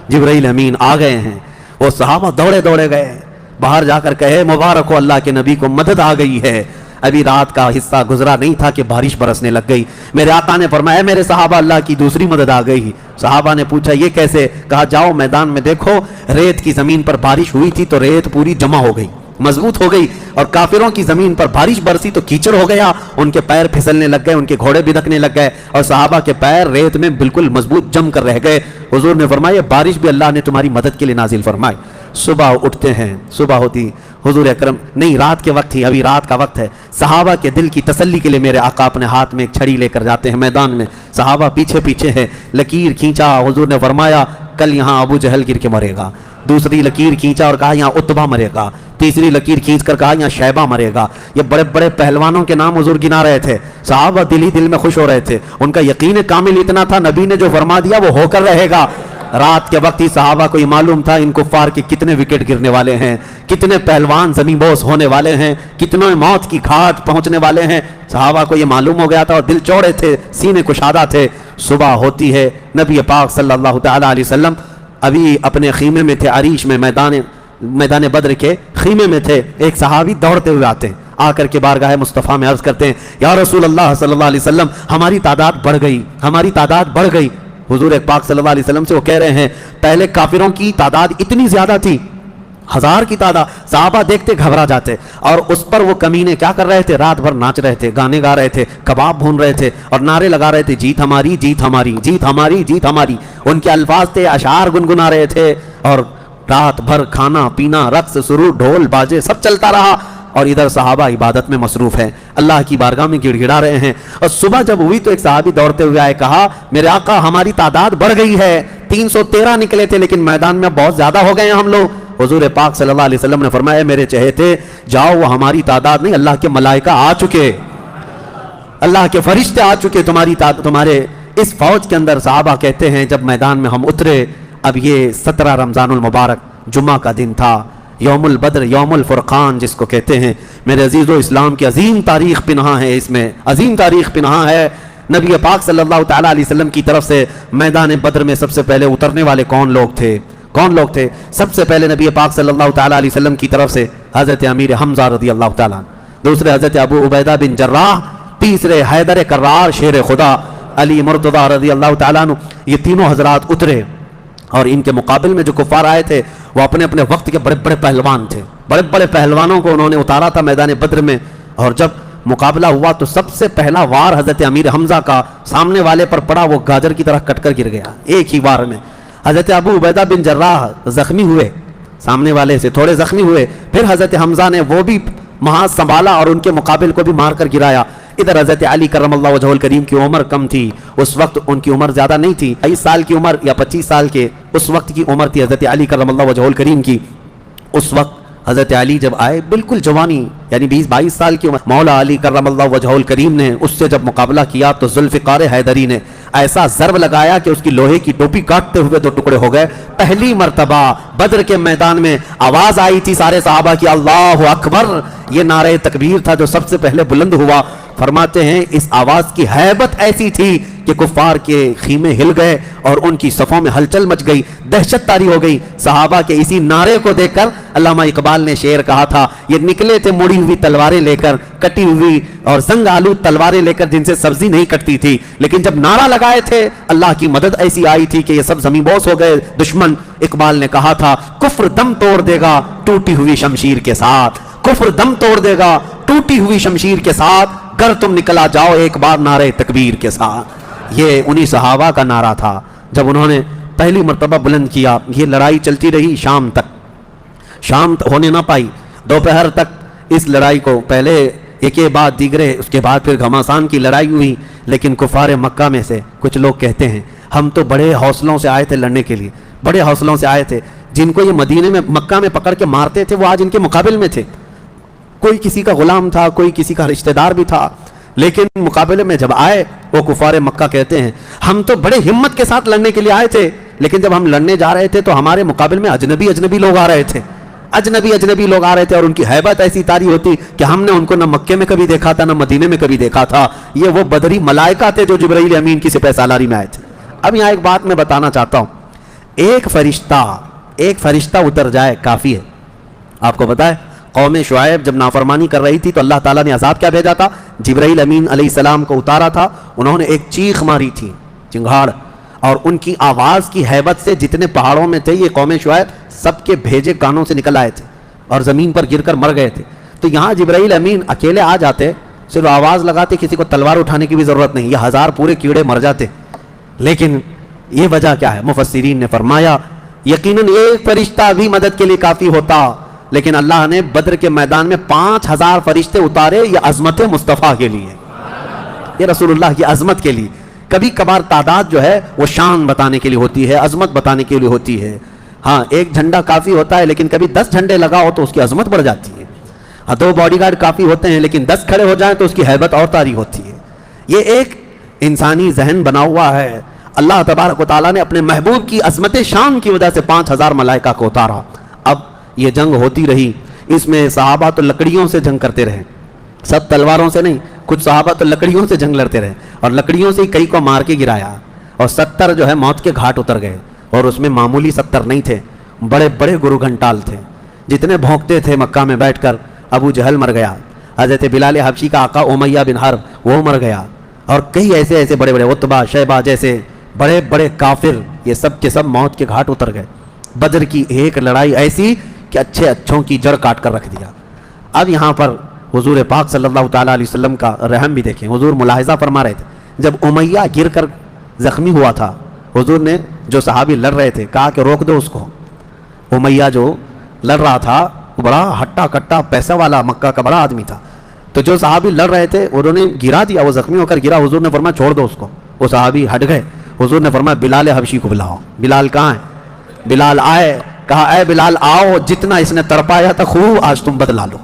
جبرائیل امین آ گئے ہیں۔ وہ صحابہ دوڑے دوڑے گئے، باہر جا کر کہے مبارک ہو، اللہ کے نبی کو مدد آ گئی ہے۔ ابھی رات کا حصہ گزرا نہیں تھا کہ بارش برسنے لگ گئی۔ میرے آقا نے فرمایا میرے صحابہ، اللہ کی دوسری مدد آ گئی۔ صحابہ نے پوچھا یہ کیسے؟ کہا جاؤ میدان میں دیکھو، ریت کی زمین پر بارش ہوئی تھی تو ریت پوری جمع ہو گئی، مضبوط ہو گئی، اور کافروں کی زمین پر بارش برسی تو کیچڑ ہو گیا، ان کے پیر پھسلنے لگ گئے، ان کے گھوڑے بھدکنے لگ گئے، اور صحابہ کے پیر ریت میں بالکل مضبوط جم کر رہ گئے۔ حضور نے فرمایا بارش بھی اللہ نے تمہاری مدد کے لیے نازل فرمائی۔ صبح اٹھتے ہیں، صبح ہوتی حضور اکرم نہیں، رات کے وقت ہی، ابھی رات کا وقت ہے، صحابہ کے دل کی تسلی کے لیے میرے آقا اپنے ہاتھ میں ایک چھڑی لے کر جاتے ہیں میدان میں، صحابہ پیچھے پیچھے ہیں، لکیر کھینچا، حضور نے فرمایا کل یہاں ابو جہل گر کے مرے گا، دوسری لکیر کھینچا اور کہا یہاں عتبہ مرے گا، تیسری لکیر کھینچ کر کہا یہاں شیبہ مرے گا۔ یہ بڑے بڑے پہلوانوں کے نام حضور گنا رہے تھے، صحابہ دل ہی دل میں خوش ہو رہے تھے، ان کا یقین کامل اتنا تھا نبی نے جو فرما دیا وہ ہو کر رہے گا۔ رات کے وقت ہی صحابہ کو یہ معلوم تھا ان کفار کے کتنے وکٹ گرنے والے ہیں، کتنے پہلوان زمین بوس ہونے والے ہیں، کتنے موت کی گھاٹ پہنچنے والے ہیں، صحابہ کو یہ معلوم ہو گیا تھا، اور دل چوڑے تھے، سینے کشادہ تھے۔ صبح ہوتی ہے، نبی پاک صلی اللہ تعالیٰ علیہ وسلم ابھی اپنے خیمے میں تھے، عریش میں، میدان بدر کے خیمے میں تھے، ایک صحابی دوڑتے ہوئے آتے ہیں، آ کر کے بارگاہ مصطفیٰ میں عرض کرتے ہیں یا رسول اللہ صلی اللہ علیہ وسلم، ہماری تعداد بڑھ گئی، ہماری تعداد بڑھ گئی۔ حضور پاک صلی اللہ علیہ وسلم سے وہ کہہ رہے ہیں پہلے کافروں کی تعداد اتنی زیادہ تھی، 1000 کی تعداد، صحابہ دیکھتے گھبرا جاتے، اور اس پر وہ کمینے کیا کر رہے تھے؟ رات بھر ناچ رہے تھے، گانے گا رہے تھے، کباب بھون رہے تھے، اور نعرے لگا رہے تھے جیت ہماری، جیت ہماری، جیت ہماری، جیت ہماری۔ ان کے الفاظ تھے، اشعار گنگنا رہے تھے، اور رات بھر کھانا پینا، رقص، سرور، ڈھول باجے سب چلتا رہا، اور ادھر صحابہ عبادت میں مصروف ہیں، اللہ کی بارگاہ میں گڑ گڑا رہے ہیں۔ اور صبح جب ہوئی تو ایک صحابی دوڑتے ہوئے آئے، کہا میرے آقا ہماری تعداد بڑھ گئی ہے، 313 نکلے تھے لیکن میدان میں بہت زیادہ ہو گئے ہیں ہم لوگ۔ حضور پاک صلی اللہ علیہ وسلم نے فرمایا میرے چہیتے جاؤ، وہ ہماری تعداد نہیں، اللہ کے ملائکہ آ چکے، اللہ کے فرشتے آ چکے تمہارے اس فوج کے اندر۔ صحابہ کہتے ہیں جب میدان میں ہم اترے، اب یہ 17 رمضان المبارک جمعہ کا دن تھا، یوم البدر، یوم الفرقان جس کو کہتے ہیں۔ میرے عزیزو، اسلام کی عظیم تاریخ پنہاں ہے، اس میں عظیم تاریخ پنہاں ہے۔ نبی پاک صلی اللہ تعالیٰ علیہ وسلم کی طرف سے میدان بدر میں سب سے پہلے اترنے والے کون لوگ تھے؟ سب سے پہلے نبی پاک صلی اللہ تعالیٰ علیہ وسلم کی طرف سے حضرت امیر حمزہ رضی اللہ تعالیٰ، دوسرے حضرت ابو عبیدہ بن جراح، تیسرے حیدر کرار شیر خدا علی مرتضیٰ رضی اللہ تعالیٰ عنہ۔ یہ تینوں حضرات اترے اور ان کے مقابل میں جو کفار آئے تھے وہ اپنے اپنے وقت کے بڑے بڑے پہلوان تھے، بڑے بڑے پہلوانوں کو انہوں نے اتارا تھا میدان بدر میں۔ اور جب مقابلہ ہوا تو سب سے پہلا وار حضرت امیر حمزہ کا سامنے والے پر پڑا، وہ گاجر کی طرح کٹ کر گر گیا ایک ہی وار میں۔ حضرت ابو عبیدہ بن جراح زخمی ہوئے، سامنے والے سے تھوڑے زخمی ہوئے، پھر حضرت حمزہ نے وہ بھی محاذ سنبھالا اور ان کے مقابل کو بھی مار کر گرایا۔ ادھر حضرت علی کرم اللہ وجہہ الکریم کی عمر کم تھی، اس وقت ان کی عمر زیادہ نہیں تھی، 23 سال کی عمر یا 25 سال کے اس وقت کی عمر تھی حضرت علی کرم اللہ وجہہ الکریم کی۔ اس وقت حضرت علی جب آئے بالکل جوانی، یعنی 20-22 سال کی عمر، مولا علی کرم اللہ وجہہ الکریم نے اس سے جب مقابلہ کیا تو ذوالفقار حیدری نے ایسا ضرب لگایا کہ اس کی لوہے کی ٹوپی کاٹتے ہوئے 2 ٹکڑے ہو گئے۔ پہلی مرتبہ بدر کے میدان میں آواز آئی تھی سارے صحابہ کی اللہ اکبر، یہ نعرہ تکبیر تھا جو سب سے پہلے بلند ہوا۔ فرماتے ہیں اس آواز کی ہیبت ایسی تھی کہ کفار کے خیمے ہل گئے اور ان کی صفوں میں ہلچل مچ گئی، دہشت طاری ہو گئی۔ صحابہ کے اسی نعرے کو دیکھ کر علامہ اقبال نے شعر کہا تھا، یہ نکلے تھے مڑی ہوئی تلواریں لے کر، کٹی ہوئی اور زنگ آلود تلواریں لے کر جن سے سبزی نہیں کٹتی تھی، لیکن جب نعرہ لگائے تھے اللہ کی مدد ایسی آئی تھی کہ یہ سب زمین بوس ہو گئے دشمن۔ اقبال نے کہا تھا کفر دم توڑ دے گا ٹوٹی ہوئی شمشیر کے ساتھ، کفر دم توڑ دے گا ٹوٹی ہوئی شمشیر کے ساتھ، گر تم نکلا جاؤ ایک بار نعرے تکبیر کے ساتھ۔ یہ انہی صحابہ کا نعرہ تھا جب انہوں نے پہلی مرتبہ بلند کیا۔ یہ لڑائی چلتی رہی شام تک، شام ہونے نہ پائی، دوپہر تک اس لڑائی کو پہلے ایک بعد دیگرے، اس کے بعد پھر گھماسان کی لڑائی ہوئی۔ لیکن کفار مکہ میں سے کچھ لوگ کہتے ہیں ہم تو بڑے حوصلوں سے آئے تھے لڑنے کے لیے، بڑے حوصلوں سے آئے تھے، جن کو یہ مدینے میں مکہ میں پکڑ کے مارتے تھے وہ آج ان کے مقابل میں تھے، کوئی کسی کا غلام تھا، کوئی کسی کا رشتہ دار بھی تھا، لیکن مقابلے میں جب آئے وہ کفار مکہ کہتے ہیں ہم تو بڑے ہمت کے ساتھ لڑنے کے لیے آئے تھے، لیکن جب ہم لڑنے جا رہے تھے تو ہمارے مقابل میں اجنبی لوگ آ رہے تھے، اجنبی لوگ آ رہے تھے اور ان کی ہیبت ایسی طاری ہوتی کہ ہم نے ان کو نہ مکے میں کبھی دیکھا تھا نہ مدینے میں کبھی دیکھا تھا۔ یہ وہ بدری ملائکہ تھے جو جبرائیل امین کی سپہ سالاری میں آئے تھے۔ اب یہاں ایک بات میں بتانا چاہتا ہوں، ایک فرشتہ اتر جائے کافی ہے۔ آپ کو پتا ہے قوم شعیب جب نافرمانی کر رہی تھی تو اللہ تعالیٰ نے عذاب کیا بھیجا تھا؟ جبرائیل امین علیہ السلام کو اتارا تھا، انہوں نے ایک چیخ ماری تھی، چنگھاڑ، اور ان کی آواز کی ہیبت سے جتنے پہاڑوں میں تھے یہ قوم شعیب سب کے بھیجے کانوں سے نکل آئے تھے اور زمین پر گر کر مر گئے تھے۔ تو یہاں جبرائیل امین اکیلے آ جاتے، صرف آواز لگاتے، کسی کو تلوار اٹھانے کی بھی ضرورت نہیں، یہ 1000 پورے کیڑے مر جاتے۔ لیکن یہ وجہ کیا ہے؟ مفسرین نے فرمایا یقیناً ایک فرشتہ بھی مدد کے لیے کافی ہوتا، لیکن اللہ نے بدر کے میدان میں 5000 فرشتے اتارے، یہ عظمت مصطفیٰ کے لیے، یہ رسول اللہ کی عظمت کے لیے۔ کبھی کبھار تعداد جو ہے وہ شان بتانے کے لیے ہوتی ہے، عظمت بتانے کے لیے ہوتی ہے۔ ہاں ایک جھنڈا کافی ہوتا ہے لیکن کبھی 10 جھنڈے لگاؤ تو اس کی عظمت بڑھ جاتی ہے۔ ہاں 2 باڈی گارڈ کافی ہوتے ہیں لیکن 10 کھڑے ہو جائیں تو اس کی ہیبت اور طاری ہوتی ہے۔ یہ ایک انسانی ذہن بنا ہوا ہے۔ اللہ تبارک و تعالیٰ نے اپنے محبوب کی عظمت شان کی وجہ سے 5000 ملائکہ کو اتارا۔ اب یہ جنگ ہوتی رہی، اس میں صحابہ تو لکڑیوں سے جنگ کرتے رہے، سب تلواروں سے نہیں، کچھ صحابہ تو لکڑیوں سے جنگ لڑتے رہے اور لکڑیوں سے ہی کئی کو مار کے گرایا، اور 70 جو ہے موت کے گھاٹ اتر گئے، اور اس میں معمولی 70 نہیں تھے، بڑے بڑے گرو گھنٹال تھے، جتنے بھونکتے تھے مکہ میں بیٹھ کر۔ ابو جہل مر گیا، حضرت بلال حبشی کا آقا امیہ بن حرب وہ مر گیا، اور کئی ایسے بڑے بڑے عتبہ شیبہ جیسے بڑے بڑے کافر، یہ سب کے سب موت کے گھاٹ اتر گئے۔ بدر کی ایک لڑائی ایسی کہ اچھوں کی جڑ کاٹ کر رکھ دیا۔ اب یہاں پر حضور پاک صلی اللہ تعالیٰ علیہ وسلم کا رحم بھی دیکھیں، حضور ملاحظہ فرما رہے تھے جب امیہ گر کر زخمی ہوا تھا، حضور نے جو صحابی لڑ رہے تھے کہا کہ روک دو اس کو۔ امیہ جو لڑ رہا تھا وہ بڑا ہٹا کٹا پیسہ والا مکہ کا بڑا آدمی تھا، تو جو صحابی لڑ رہے تھے انہوں نے گرا دیا، وہ زخمی ہو کر گرا، حضور نے فرمایا چھوڑ دو اس کو، وہ صحابی ہٹ گئے۔ حضور نے فرمایا بلال حبشی کو بلاؤ۔ بلال کہاں ہے؟ بلال آئے، کہا اے بلال آؤ، جتنا اس نے تڑپایا تھا خوب آج تم بدلا لو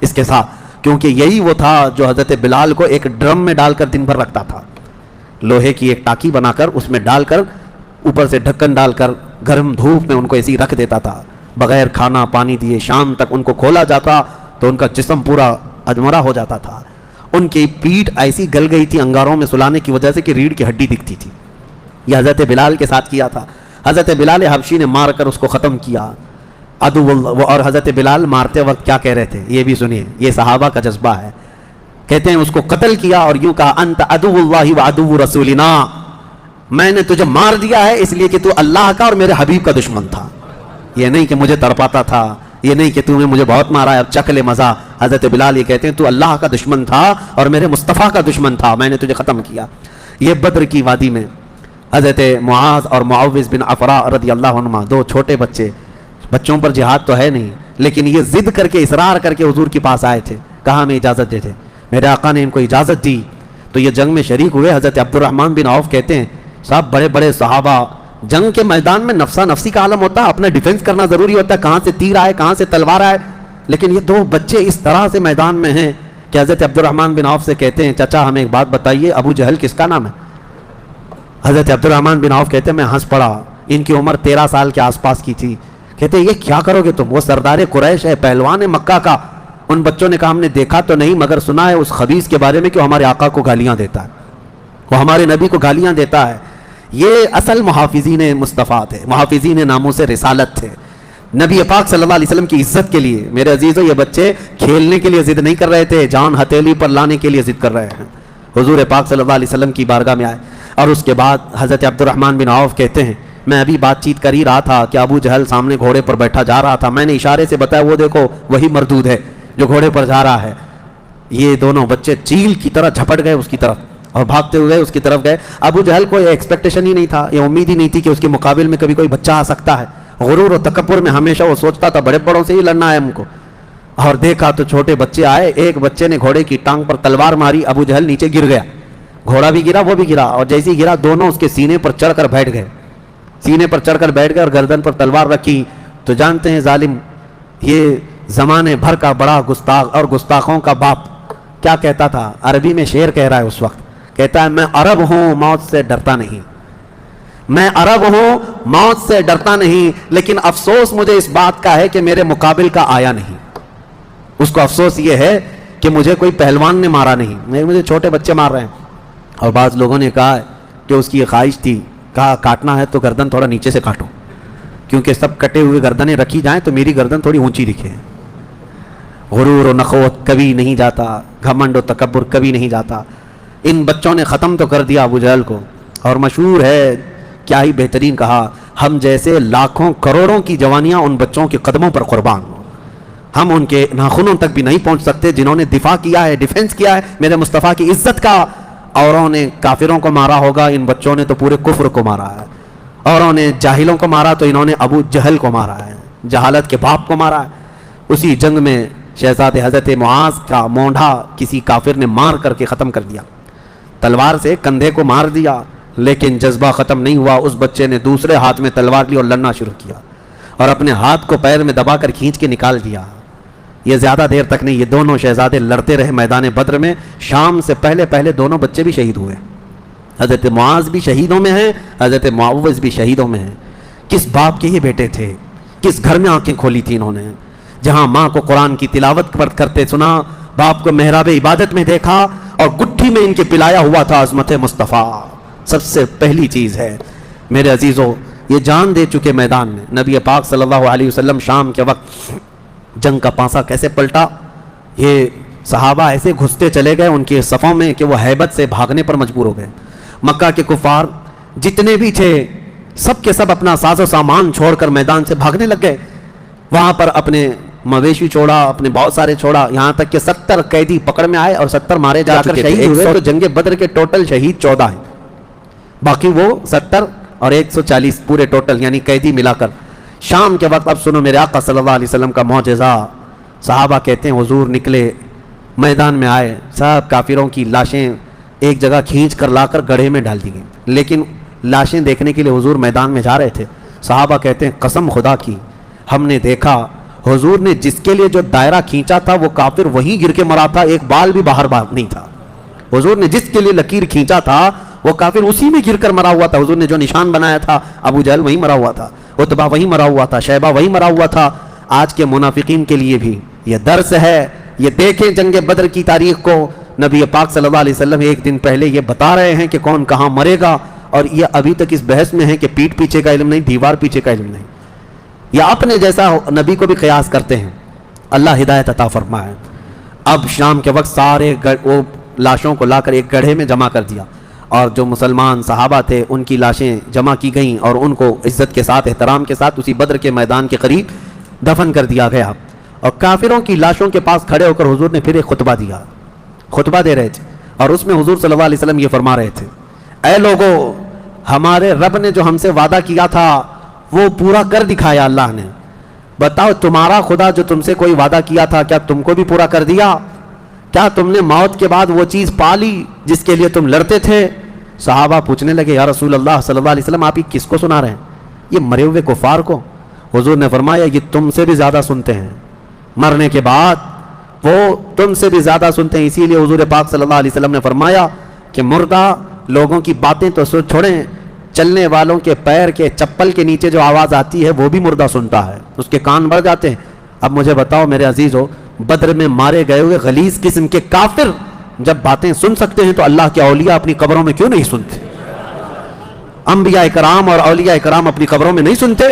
اس کے ساتھ، کیونکہ یہی وہ تھا جو حضرت بلال کو ایک ڈرم میں ڈال کر دن بھر رکھتا تھا، لوہے کی ایک ٹاکی بنا کر اس میں ڈال کر اوپر سے ڈھکن ڈال کر گرم دھوپ میں ان کو ایسی رکھ دیتا تھا، بغیر کھانا پانی دیے شام تک ان کو کھولا جاتا تو ان کا جسم پورا اجمرا ہو جاتا تھا. ان کی پیٹھ ایسی گل گئی تھی انگاروں میں سلانے کی وجہ سے کہ ریڑھ کی ہڈی دکھتی تھی. یہ حضرت بلال کے ساتھ کیا تھا. حضرت بلال حبشی نے مار کر اس کو ختم کیا. عدو اللہ. اور حضرت بلال مارتے وقت کیا کہہ رہے تھے یہ بھی سنیے، یہ صحابہ کا جذبہ ہے. کہتے ہیں اس کو قتل کیا اور یوں کہا انت عدو اللہ و عدو رسولنا، میں نے تجھے مار دیا ہے اس لیے کہ تو اللہ کا اور میرے حبیب کا دشمن تھا. یہ نہیں کہ مجھے تڑپاتا تھا، یہ نہیں کہ تو نے مجھے بہت مارا ہے اب چکھ لے مزہ. حضرت بلال یہ کہتے ہیں تو اللہ کا دشمن تھا اور میرے مصطفیٰ کا دشمن تھا، میں نے تجھے ختم کیا. یہ بدر کی وادی میں حضرت معاذ اور معوذ بن عفراء رضی اللہ عنہما، دو چھوٹے بچے، بچوں پر جہاد تو ہے نہیں لیکن یہ ضد کر کے اصرار کر کے حضور کے پاس آئے تھے. کہا ہمیں اجازت دے دے. میرے آقا نے ان کو اجازت دی تو یہ جنگ میں شریک ہوئے. حضرت عبد الرحمن بن عوف کہتے ہیں صاحب بڑے بڑے صحابہ، جنگ کے میدان میں نفسا نفسی کا عالم ہوتا ہے، اپنا ڈیفنس کرنا ضروری ہوتا ہے، کہاں سے تیر آئے کہاں سے تلوار آئے. لیکن یہ دو بچے اس طرح سے میدان میں ہیں کہ حضرت عبد الرحمن بن عوف سے کہتے ہیں چچا ہمیں ایک بات بتائیے، ابو جہل کس کا نام ہے؟ حضرت عبد الرحمن بن عوف کہتے ہیں میں ہنس پڑا. ان کی عمر 13 سال کے آس پاس کی تھی. کہتے ہیں یہ کیا کرو گے تم؟ وہ سردار قریش ہے، پہلوان ہے مکہ کا. ان بچوں نے کہا ہم نے دیکھا تو نہیں مگر سنا ہے اس خبیث کے بارے میں کہ وہ ہمارے آقا کو گالیاں دیتا ہے، وہ ہمارے نبی کو گالیاں دیتا ہے. یہ اصل محافظین مصطفیٰ تھے، محافظین ناموس رسالت تھے. نبی پاک صلی اللہ علیہ وسلم کی عزت کے لیے. میرے عزیزو یہ بچے کھیلنے کے لیے ضد نہیں کر رہے تھے، جان ہتھیلی پر لانے کے لیے ضد کر رہے ہیں. حضور پاک صلی اللہ علیہ وسلم کی بارگاہ میں آئے اور اس کے بعد حضرت عبد الرحمن بن عوف کہتے ہیں میں ابھی بات چیت کر ہی رہا تھا کہ ابو جہل سامنے گھوڑے پر بیٹھا جا رہا تھا. میں نے اشارے سے بتایا وہ دیکھو وہی مردود ہے جو گھوڑے پر جا رہا ہے. یہ دونوں بچے چیل کی طرح جھپٹ گئے اس کی طرف اور بھاگتے ہوئے اس کی طرف گئے. ابو جہل کو یہ ایکسپیکٹیشن ہی نہیں تھا، یہ امید ہی نہیں تھی کہ اس کے مقابل میں کبھی کوئی بچہ آ سکتا ہے. غرور و تکبر میں ہمیشہ وہ سوچتا تھا بڑے بڑوں سے ہی لڑنا ہے ہم کو. اور دیکھا تو چھوٹے بچے آئے. ایک بچے نے گھوڑے کی ٹانگ پر تلوار ماری، ابو جہل نیچے گر گیا. گھوڑا بھی گرا وہ بھی گرا اور جیسے ہی گرا دونوں اس کے سینے پر چڑھ کر بیٹھ گئے. سینے پر چڑھ کر بیٹھ گئے اور گردن پر تلوار رکھی. تو جانتے ہیں ظالم یہ زمانے بھر کا بڑا گستاخ اور گستاخوں کا باپ کیا کہتا تھا؟ عربی میں شعر کہہ رہا ہے اس وقت. کہتا ہے میں عرب ہوں موت سے ڈرتا نہیں، میں عرب ہوں موت سے ڈرتا نہیں، لیکن افسوس مجھے اس بات کا ہے کہ میرے مقابل کا آیا نہیں. اس کو افسوس یہ ہے کہ مجھے کوئی پہلوان نے مارا نہیں، مجھے چھوٹے بچے مار رہے ہیں. اور بعض لوگوں نے کہا کہ اس کی یہ خواہش تھی، کہا کاٹنا ہے تو گردن تھوڑا نیچے سے کاٹو کیونکہ سب کٹے ہوئے گردنیں رکھی جائیں تو میری گردن تھوڑی اونچی دکھے. غرور و نخوت کبھی نہیں جاتا، گھمنڈ و تکبر کبھی نہیں جاتا. ان بچوں نے ختم تو کر دیا ابو جہل کو. اور مشہور ہے کیا ہی بہترین کہا، ہم جیسے لاکھوں کروڑوں کی جوانیاں ان بچوں کے قدموں پر قربان ہوں. ہم ان کے ناخنوں تک بھی نہیں پہنچ سکتے جنہوں نے دفاع کیا ہے، ڈیفنس کیا ہے میرے مصطفیٰ کی عزت کا. اوروں نے کافروں کو مارا ہوگا، ان بچوں نے تو پورے کفر کو مارا ہے. اوروں نے جاہلوں کو مارا تو انہوں نے ابو جہل کو مارا ہے، جہالت کے باپ کو مارا ہے. اسی جنگ میں شہزادے حضرت معاذ کا مونڈھا کسی کافر نے مار کر کے ختم کر دیا، تلوار سے کندھے کو مار دیا. لیکن جذبہ ختم نہیں ہوا. اس بچے نے دوسرے ہاتھ میں تلوار لی اور لڑنا شروع کیا اور اپنے ہاتھ کو پیر میں دبا کر کھینچ کے نکال دیا. یہ زیادہ دیر تک نہیں، یہ دونوں شہزادے لڑتے رہے میدان بدر میں. شام سے پہلے پہلے دونوں بچے بھی شہید ہوئے. حضرت معاذ بھی شہیدوں میں ہیں، حضرت معوذ بھی شہیدوں میں ہیں. کس باپ کے یہ بیٹے تھے، کس گھر میں آنکھیں کھولی تھی انہوں نے، جہاں ماں کو قرآن کی تلاوت کرتے سنا، باپ کو محراب عبادت میں دیکھا اور گٹھی میں ان کے پلایا ہوا تھا عظمت مصطفیٰ. سب سے پہلی چیز ہے میرے عزیزو، یہ جان دے چکے میدان میں. نبی پاک صلی اللہ علیہ وسلم شام کے وقت جنگ کا پانسا کیسے پلٹا. یہ صحابہ ایسے گھستے چلے گئے ان کے صفوں میں کہ وہ ہیبت سے بھاگنے پر مجبور ہو گئے. مکہ کے کفار جتنے بھی تھے سب کے سب اپنا ساز و سامان چھوڑ کر میدان سے بھاگنے لگ گئے. وہاں پر اپنے مویشی چھوڑا، اپنے بہت سارے چھوڑا، یہاں تک کہ 70 قیدی پکڑ میں آئے اور 70 مارے جا کر شہید ہوئے. تو جنگ بدر کے ٹوٹل شہید 14 ہیں، باقی وہ 70 اور 140 پورے ٹوٹل یعنی قیدی ملا کر. شام کے وقت اب سنو میرے آقا صلی اللہ علیہ وسلم کا معجزہ. صحابہ کہتے ہیں حضور نکلے میدان میں آئے، سب کافروں کی لاشیں ایک جگہ کھینچ کر لا کر گڑھے میں ڈال دی گئیں، لیکن لاشیں دیکھنے کے لیے حضور میدان میں جا رہے تھے. صحابہ کہتے ہیں قسم خدا کی ہم نے دیکھا حضور نے جس کے لیے جو دائرہ کھینچا تھا وہ کافر وہیں گر کے مرا تھا، ایک بال بھی باہر نہیں تھا. حضور نے جس کے لیے لکیر کھینچا تھا وہ کافر اسی میں گر کر مرا ہوا تھا. حضور نے جو نشان بنایا تھا ابو جہل وہیں مرا ہوا تھا, عتبہ وہیں مرا ہوا تھا, شیبہ وہیں مرا ہوا تھا. آج کے منافقین کے لیے بھی یہ درس ہے. یہ دیکھیں جنگ بدر کی تاریخ کو, نبی پاک صلی اللہ علیہ وسلم ایک دن پہلے یہ بتا رہے ہیں کہ کون کہاں مرے گا, اور یہ ابھی تک اس بحث میں ہے کہ پیٹ پیچھے کا علم نہیں, دیوار پیچھے کا علم نہیں. یا اپنے جیسا نبی کو بھی قیاس کرتے ہیں. اللہ ہدایت عطا فرمائے. اب شام کے وقت سارے وہ لاشوں کو لا کر ایک گڑھے میں جمع کر دیا, اور جو مسلمان صحابہ تھے ان کی لاشیں جمع کی گئیں اور ان کو عزت کے ساتھ, احترام کے ساتھ اسی بدر کے میدان کے قریب دفن کر دیا گیا. اور کافروں کی لاشوں کے پاس کھڑے ہو کر حضور نے پھر ایک خطبہ دیا, خطبہ دے رہے تھے, اور اس میں حضور صلی اللہ علیہ وسلم یہ فرما رہے تھے, اے لوگو, ہمارے رب نے جو ہم سے وعدہ کیا تھا وہ پورا کر دکھایا اللہ نے. بتاؤ تمہارا خدا جو تم سے کوئی وعدہ کیا تھا کیا تم کو بھی پورا کر دیا؟ کیا تم نے موت کے بعد وہ چیز پا لی جس کے لیے تم لڑتے تھے؟ صحابہ پوچھنے لگے, یا رسول اللہ صلی اللہ علیہ وسلم, آپ یہ کس کو سنا رہے ہیں؟ یہ مرے ہوئے کفار کو. حضور نے فرمایا یہ تم سے بھی زیادہ سنتے ہیں, مرنے کے بعد وہ تم سے بھی زیادہ سنتے ہیں. اسی لیے حضور پاک صلی اللہ علیہ وسلم نے فرمایا کہ مردہ لوگوں کی باتیں تو چھوڑیں, چلنے والوں کے پیر کے چپل کے نیچے جو آواز آتی ہے وہ بھی مردہ سنتا ہے, اس کے کان بڑھ جاتے ہیں. اب مجھے بتاؤ میرے عزیزو, بدر میں مارے گئے ہوئے غلیظ قسم کے کافر جب باتیں سن سکتے ہیں تو اللہ کے اولیاء اپنی قبروں میں کیوں نہیں سنتے؟ انبیاء کرام اور اولیاء کرام اپنی قبروں میں نہیں سنتے؟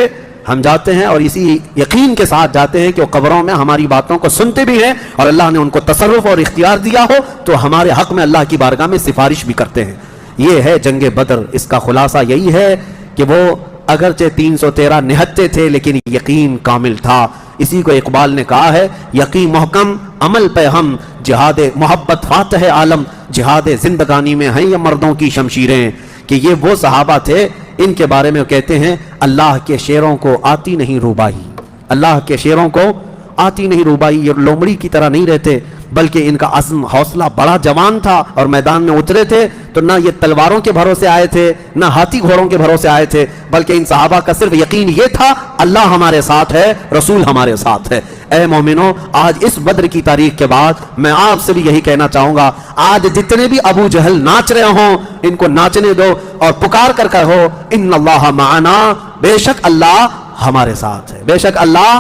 ہم جاتے ہیں اور اسی یقین کے ساتھ جاتے ہیں کہ وہ قبروں میں ہماری باتوں کو سنتے بھی ہیں, اور اللہ نے ان کو تصرف اور اختیار دیا ہو تو ہمارے حق میں اللہ کی بارگاہ میں سفارش بھی کرتے ہیں. یہ ہے جنگ بدر. اس کا خلاصہ یہی ہے کہ وہ اگرچہ 313 نہتے تھے لیکن یقین کامل تھا. اسی کو اقبال نے کہا ہے, یقین محکم عمل پہ ہم, جہاد محبت فاتح عالم, جہاد زندگانی میں ہیں یہ مردوں کی شمشیریں. کہ یہ وہ صحابہ تھے, ان کے بارے میں کہتے ہیں اللہ کے شیروں کو آتی نہیں روبائی, اللہ کے شیروں کو آتی نہیں روبائی. یہ لومڑی کی طرح نہیں رہتے بلکہ ان کا عزم حوصلہ بڑا جوان تھا, اور میدان میں اترے تھے تو نہ یہ تلواروں کے بھروسے آئے تھے نہ ہاتھی گھوڑوں کے بھروسے آئے تھے, بلکہ ان صحابہ کا صرف یقین یہ تھا اللہ ہمارے ساتھ ہے, رسول ہمارے ساتھ ہے. اے مومنو, آج اس بدر کی تاریخ کے بعد میں آپ سے بھی یہی کہنا چاہوں گا, آج جتنے بھی ابو جہل ناچ رہے ہوں ان کو ناچنے دو اور پکار کر کہو ان اللہ معنا, بے شک اللہ ہمارے ساتھ ہے, بے شک اللہ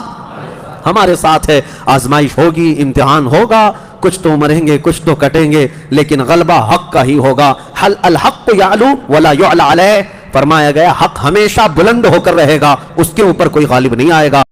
ہمارے ساتھ ہے. آزمائش ہوگی, امتحان ہوگا, کچھ تو مریں گے کچھ تو کٹیں گے, لیکن غلبہ حق کا ہی ہوگا. حل الحق یعلو ولا یعلی علیہ, فرمایا گیا حق ہمیشہ بلند ہو کر رہے گا, اس کے اوپر کوئی غالب نہیں آئے گا.